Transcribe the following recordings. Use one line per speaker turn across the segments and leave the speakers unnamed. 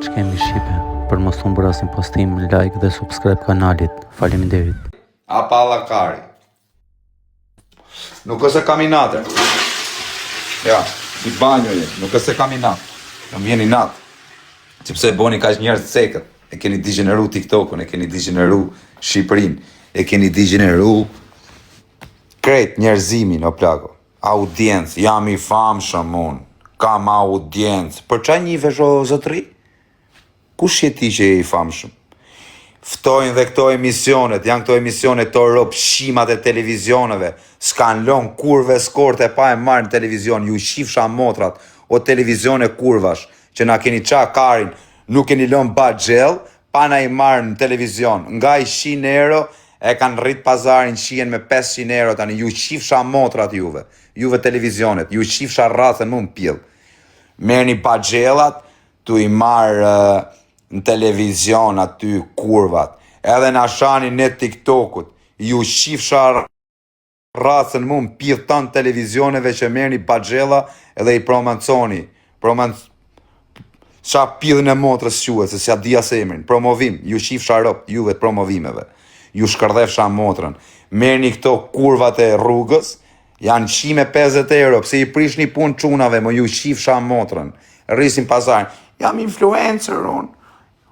që kemi Shqipe, për mos të bërë asin postim, like dhe subscribe kanalit. Faleminderit.
A palla kari. Nuk është e kaminate. Ja, si banjoje, nuk është e kaminate. Kam vjeni natë. Që pse boni ka që njerës të sekët. E keni digjeneru TikTokun, e keni digjeneru Shqipërin, e keni digjeneru krejt njerëzimin o plako. Audiencë, jam i famshëm unë. Kam audiencë. Për qa njive sho zotri? Kush je ti që je i famshëm? Ftojnë dhe këto emisionet, janë këto emisionet të ropshimat e televizioneve, s'kan lon kurve skorte pa e marrë në televizion, ju shifsha motrat, o televizione kurvash, që na keni qa karin, nuk keni lon bagjel, pa na i marrë në televizion, nga i 100 euro, e kanë rrit pazarin qien me 500 euro, tani ju shifsha motrat juve televizionet, ju shifsha rrathën mu në pjell. Merni bagjelat, tu i marrë në televizion aty kurvat, edhe në shani në TikTokut, ju shifsha rrathën mu në pjell tanë televizioneve që merni bagjela edhe i promonconi. Qa pjellin e motrës quet, se si a dhja se emrin, promovim, ju shifsha rop, juve të promovimeve, ju shkërdhefsha motrën, merni këto kurvat e rrugës, janë 150 euro, pse i prish një pun qunave, më ju shifsha motrën, rrisin pazarin, jam influencer unë,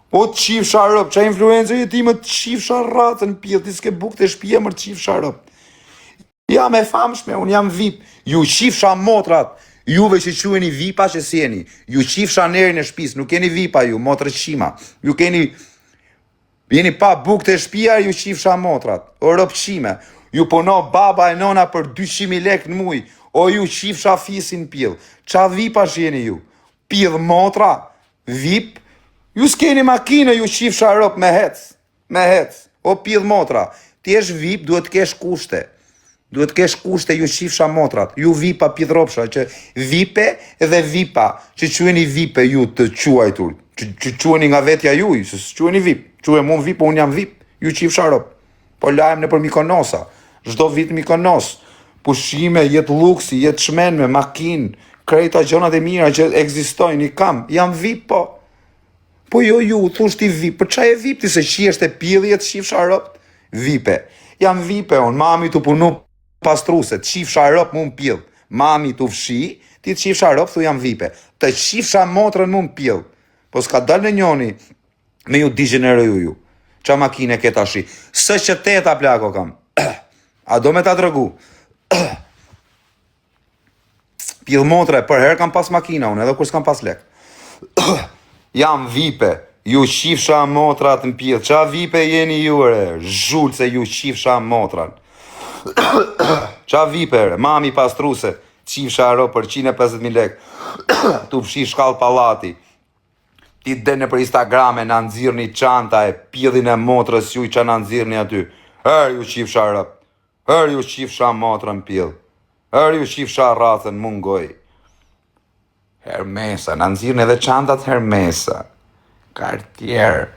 o të qifsha rëp, qa influencer e ti më të qifsha ratën pjellë, ti s'ke buk të shpje më të qifsha rëp. Jam e famshme, unë jam VIP, ju qifsha motrat, juve që queni VIP-a që sjeni, ju qifsha nerin e shpis, nuk keni VIP-a ju, motrë qima, ju jeni pa buk të shpia, ju qifsha motrat, o rëp qime, ju puno baba e nona për 200.000 lek në muj, o ju qifsha fisin pjellë, qa VIP-a që jeni ju, pjellë motra, VIP, ju s'keni makine, ju qifsha rëp me hec, o pjellë motra, ti esh VIP, duhet kesh kushte, ju qifsha motrat, ju VIP-a pjellë ropsha, që VIP-e dhe VIP-a, që queni VIP-e ju të quajtur, që queni nga vetja juj, se queni VIP, queni mund VIP, unë jam VIP, ju qifsha rëp, po lajmë në për Mikonosa, çdo vit Mikonos, pushime, jetë luksi, jetë shmenme, makin, krejta gjonat e mira që ekzistojnë, i kam, jam VIP, po. Po jo ju, thush ti VIP, për qa e VIP ti se qjesht e pjellë jetë qifsha rëp? VIP-e, jam VIP-e unë, mami të punu pastruse, të qifsha rëp mu në pjellë, mami të fshi, ti të qifsha rëp, thu jam VIP-e, të qifsha motrën mu në pjellë, po s'ka dal në njoni me ju digjenerë ju, qa makine këta shi, së që teta plako kam, a do me ta drëgu, pjellë motre, për herë kam pas makina unë, edhe kur s'kam pas lek, jam VIP-e, ju qifsha motrat në pjellë, qa VIP-e jeni ju ere, zhullë se ju qifsha motrat, qa VIP-e, mami pastruse, qifsha ero për 150.000 lek, tu fshi shkallë palati, ti dene për Instagrame në nëzirë qanta e pjellin e motrës ju që në nëzirë aty, ju qifsha rëp, ju qifsha motrën pjellë, ju qifsha rathën mungoj, Hermesa, në nëzirën edhe qantat Hermesa, Cartier,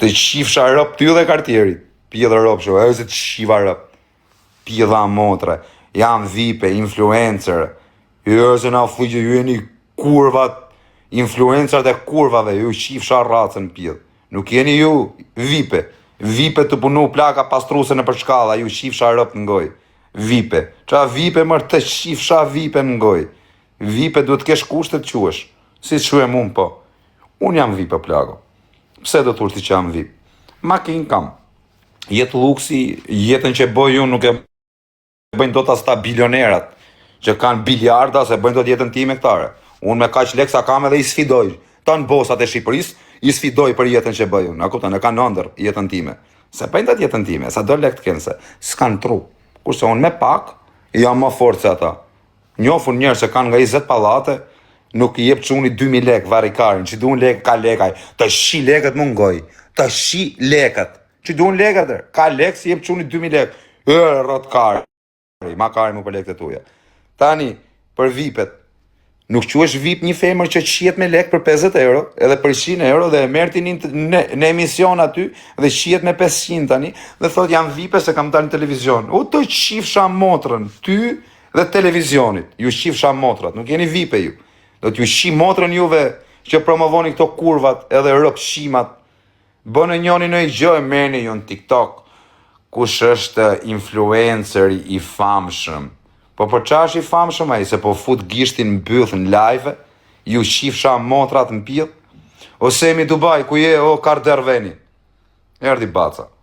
të qifsha rëp ty dhe Cartierit, pjellë rëp shu, se të qiva rëp, pjella motre, jam VIP-e, influencer, se na fujë ju jeni kurvat, influencer dhe kurvave, ju qifsha ratën pjellë, nuk jeni ju VIP-e, VIP-e të punu plaka pastruse në përshkalla, ju qifsha rëp në ngoj, VIP-e, qa VIP-e mërë të qifsha VIP-e në ngoj, VIP-e duhet kesh kushtet të quesh, si të quem unë po, unë jam VIP-e plako, pse do të urti që jam VIP? Makin kam, jetë luksi, jetën që bëj unë nuk e bëjnë do të asta bilionerat, që kanë biljarda se bëjnë do të jetën time këtare, unë me kaq leksa kam edhe i sfidoj, tanë bosat e Shqipëris, i sfidoj për jetën që bëj unë, a kupton, e kanë ndër jetën time, se bëjnë do të jetën time, sa do lek të kenë se, s'kanë tru, kurse unë me pak, jam më fort se ata. Njofun njerë se kanë nga 20 palate, nuk i jep quni 2.000 lek varikarin, që duhen lek, ka lekaj, të shi leket më ngoj, të shi leket, që duhen leket dhe, ka lek si jep quni 2.000 lek, rot kari, ma kari mu për lek të tuja. Tani, për VIP-et, nuk quesh VIP një femër që qiet me lek për 50 euro, edhe për 100 euro, dhe e merti në emision aty, dhe qiet me 500 tani, dhe thot jam VIP-e se kam dalë në televizion, o të qifsha motrën, ty, dhe televizionit, ju shqifsha motrat, nuk jeni VIP-e ju, do t'ju shqi motrën juve që promovoni këto kurvat edhe rëpshimat. Bënë njoni në i gjë e merrni ju në TikTok, kush është influenceri i famshëm. Po për qa është i famshëm ai, se po fut gishtin mbyll në live, ju shifsha motrat në pjell, ose mi Dubai, ku je o Karderveni. Erdi baca.